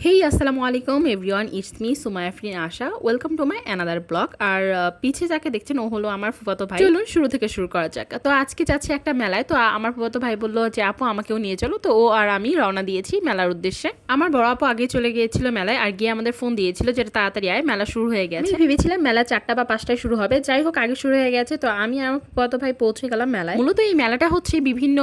হেই আসসালামু আলাইকুম everyone, it's me Sumaya Afrin Asha. Welcome to my another blog. আর পিছে যাকে দেখছেন ও হলো আমার ফুফাতো ভাই। চলুন শুরু থেকে শুরু করা যাক। তো আজকে যাচ্ছি একটা মেলায়। তো আমার ফুফাতো ভাই বললো যে আপু আমাকেও নিয়ে চলো। তো ও আর আমি রওনা দিয়েছি মেলার উদ্দেশ্যে। আমার বড় আপু আগে চলে গিয়েছিল মেলায় আর গিয়ে আমাদের ফোন দিয়েছিল যেটা তাড়াতাড়ি আয়, মেলা শুরু হয়ে গেছে। আমি ভেবেছিলাম মেলা 4টা বা 5টায় শুরু হবে, যাই হোক আগে শুরু হয়ে গেছে। তো আমি আর আমার ফুফাতো ভাই পৌঁছে গেলাম মেলায়। মূলত এই মেলাটা হচ্ছে বিভিন্ন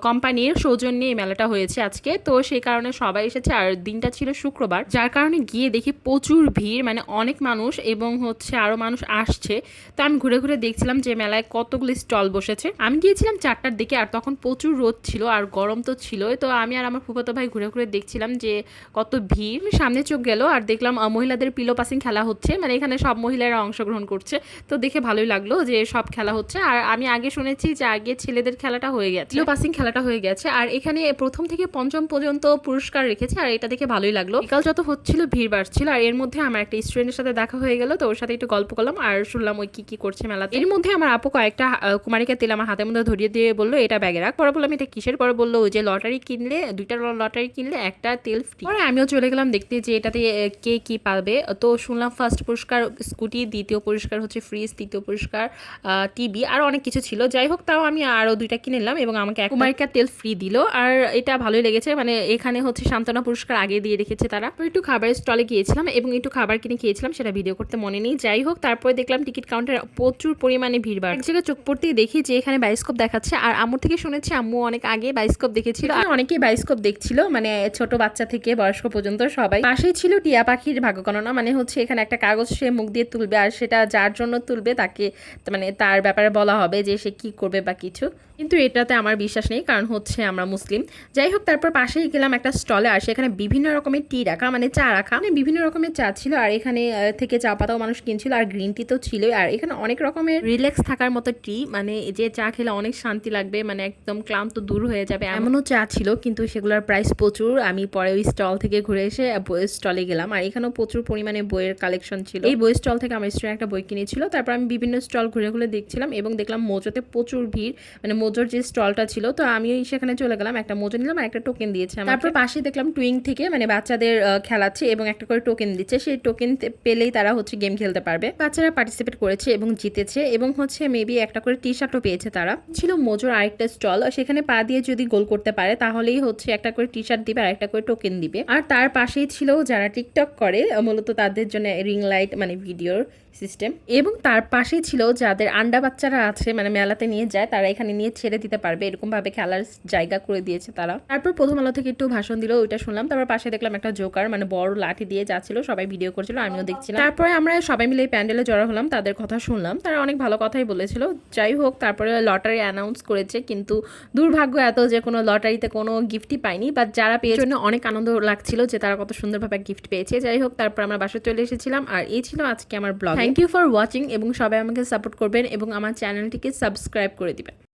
কোম্পানির সৌজন্যে এই মেলাটা হয়েছে আজকে। তো সেই কারণে সবাই এসেছে আর দিনটা ছিল শুক্রবার, যার কারণে গিয়ে দেখি প্রচুর ভিড়, মানে অনেক মানুষ এবং হচ্ছে আরো মানুষ আসছে। তো আমি ঘুরে ঘুরে দেখছিলাম যে মেলায় কতগুলো স্টল বসেছে। আমি গিয়েছিলাম 4টার দিকে আর তখন প্রচুর রোদ ছিল আর গরম তো ছিলই। তো আমি আর আমার ফুফাতো ভাই ঘুরে ঘুরে দেখছিলাম যে কত ভিড়। সামনে চোখ গেল আর দেখলাম মহিলাদের পিলো পাসিং খেলা হচ্ছে, মানে এখানে সব মহিলারা অংশগ্রহণ করছে। তো দেখে ভালোই লাগলো যে সব খেলা হচ্ছে। আর আমি আগে শুনেছি যে আগে ছেলেদের খেলাটা হয়ে গেছে, পিলো পাসিং খেলাটা হয়ে গেছে। আর এখানে প্রথম থেকে পঞ্চম পর্যন্ত পুরস্কার রেখেছে আর এটা দেখে ভালোই লাগলো। বিকাল যত হচ্ছিল ভিড় বাড়ছিল আর এর মধ্যে আমার একটা স্টুডেন্টের সাথে দেখা হয়ে গেল। তো ওর সাথে একটু গল্প করলাম আর শুনলাম ওই কি করছে মেলাতে। এর মধ্যে আমার আপু কয়েকটা কুমারিকা তেল আমার হাতের মধ্যে ধরিয়ে দিয়ে বললো এটা ব্যাগে রাখ। পরে বললাম এটা কিসের? পরে বললো ওই যে লটারি কিনলে, 2টা লটারি কিনলে একটা তেল ফ্রি। পরে আমিও চলে গেলাম দেখতে যে এটাতে কে কি পাবে। তো শুনলাম ফার্স্ট পুরস্কার স্কুটি, দ্বিতীয় পুরস্কার হচ্ছে ফ্রিজ, তৃতীয় পুরস্কার টিভি আর অনেক কিছু ছিল। যাই হোক তাও আমি আরো 2টা কিনে নিলাম এবং আমাকে কুমারিকা তেল ফ্রি দিল। আর এটা ভালোই লেগেছে, মানে এখানে হচ্ছে সান্ত্বনা পুরস্কার আগে দিয়ে রেখেছে তারা। তো একটু খাবারের স্টলে গিয়েছিলাম এবং একটু খাবার কিনে খেয়েছিলাম, সেটা ভিডিও করতে মনে নেই। যাই হোক তারপরে দেখলাম টিকিট কাউন্টার প্রচুর পরিমাণে ভিড় বাড়। এক জায়গায় চোখ পড়তেই দেখি যে এখানে বায়োস্কোপ দেখাচ্ছে। আর আম্মুর থেকে শুনেছি আম্মু অনেক আগে বায়োস্কোপ দেখেছিল আর অনেকেই বায়োস্কোপ দেখছিল, মানে ছোট বাচ্চা থেকে বয়স্ক পর্যন্ত সবাই। পাশেই ছিল টিয়া পাখির ভাগ্য গণনা, মানে হচ্ছে এখানে একটা কাগজ সে মুখ দিয়ে তুলবে আর সেটা যার জন্য তুলবে তাকে মানে তার ব্যাপারে বলা হবে যে সে কি করবে বা কিছু। কিন্তু এটাতে আমার বিশ্বাস নেই, কারণ হচ্ছে আমরা মুসলিম। যাই হোক তারপর পাশেই গেলাম একটা স্টলে আর সেখানে বিভিন্ন রকমের টি রাখা, মানে চা রাখা, মানে বিভিন্ন রকমের চা ছিল। আর এখানে থেকে চা পাতাও মানুষ কিনছিল আর গ্রিন টি তো ছিলই। আর এখানে অনেক রকমের রিল্যাক্স থাকার মতো টি, মানে যে চা খেলে অনেক শান্তি লাগবে, মানে একদম ক্লান্ত দূর হয়ে যাবে এমনও চা ছিল। কিন্তু সেগুলোর প্রাইস প্রচুর। আমি পরে ওই স্টল থেকে ঘুরে এসে বইয়ের স্টলে গেলাম আর এখানেও প্রচুর পরিমাণে বইয়ের কালেকশন ছিল। এই বই স্টল থেকে আমার স্টুডেন্ট একটা বই কিনেছিল। তারপর আমি বিভিন্ন স্টল ঘুরে ঘুরে দেখছিলাম এবং দেখলাম মোজোতে প্রচুর ভিড়, মানে মোজোর যে স্টলটা ছিল। তো আমি সেখানে চলে গেলাম, একটা মোজো নিলাম আর একটা টোকেন দিয়েছে। তারপর পাশে দেখলাম টুইং থেকে মানে বাচ্চাদের খেলাচ্ছে এবং একটা করে টোকেন দিচ্ছে। সেই টোকেন পেলেই তারা হচ্ছে গেম খেলতে পারবে। বাচ্চারা পার্টিসিপেট করেছে এবং জিতেছে এবং হচ্ছে মেবি একটা করে টি শার্টও পেয়েছে তারা। ছিল মোজোর আরেকটা স্টল, সেখানে পা দিয়ে যদি গোল করতে পারে তাহলেই হচ্ছে একটা করে টি শার্ট দিবে আর একটা করে টোকেন দিবে। আর তার পাশেই ছিল যারা টিকটক করে, মূলত তাদের জন্য রিং লাইট মানে ভিডিওর সিস্টেম। এবং তার পাশেই ছিল যাদের আন্ডা বাচ্চারা আছে, মানে মেলাতে নিয়ে যায়, তারা এখানে নিয়ে ছেড়ে দিতে পারবে, এরকম ভাবে খেলার জায়গা করে দিয়েছে তারা। তারপর প্রথম আলো থেকে একটু ভাষণ দিল, ওইটা শুনলাম। তারপর পাশে দেখলাম একটা জোকার, মানে বড় লাঠি দিয়ে যাচ্ছিল, সবাই ভিডিও করছিল, আমিও দেখছিলাম। তারপরে আমরা সবাই মিলে প্যান্ডেলে জড়ো হলাম, তাদের কথা শুনলাম, তারা অনেক ভালো কথাই বলেছিল। যাই হোক তারপরে লটারি অ্যানাউন্স করেছে, কিন্তু দুর্ভাগ্য এত যে কোনো লটারিতে কোনো গিফটই পাইনি, বাট যারা পেয়েছে জন্য অনেক আনন্দ লাগছিল যে তারা কত সুন্দরভাবে গিফট পেয়েছে। যাই হোক তারপর আমরা বাসায় চলে এসেছিলাম আর এই ছিল আজকে আমার blog. Thank you for watching এবং সবাই আমাকে সাপোর্ট করবেন এবং আমার চ্যানেলটিকে সাবস্ক্রাইব করে দিবেন।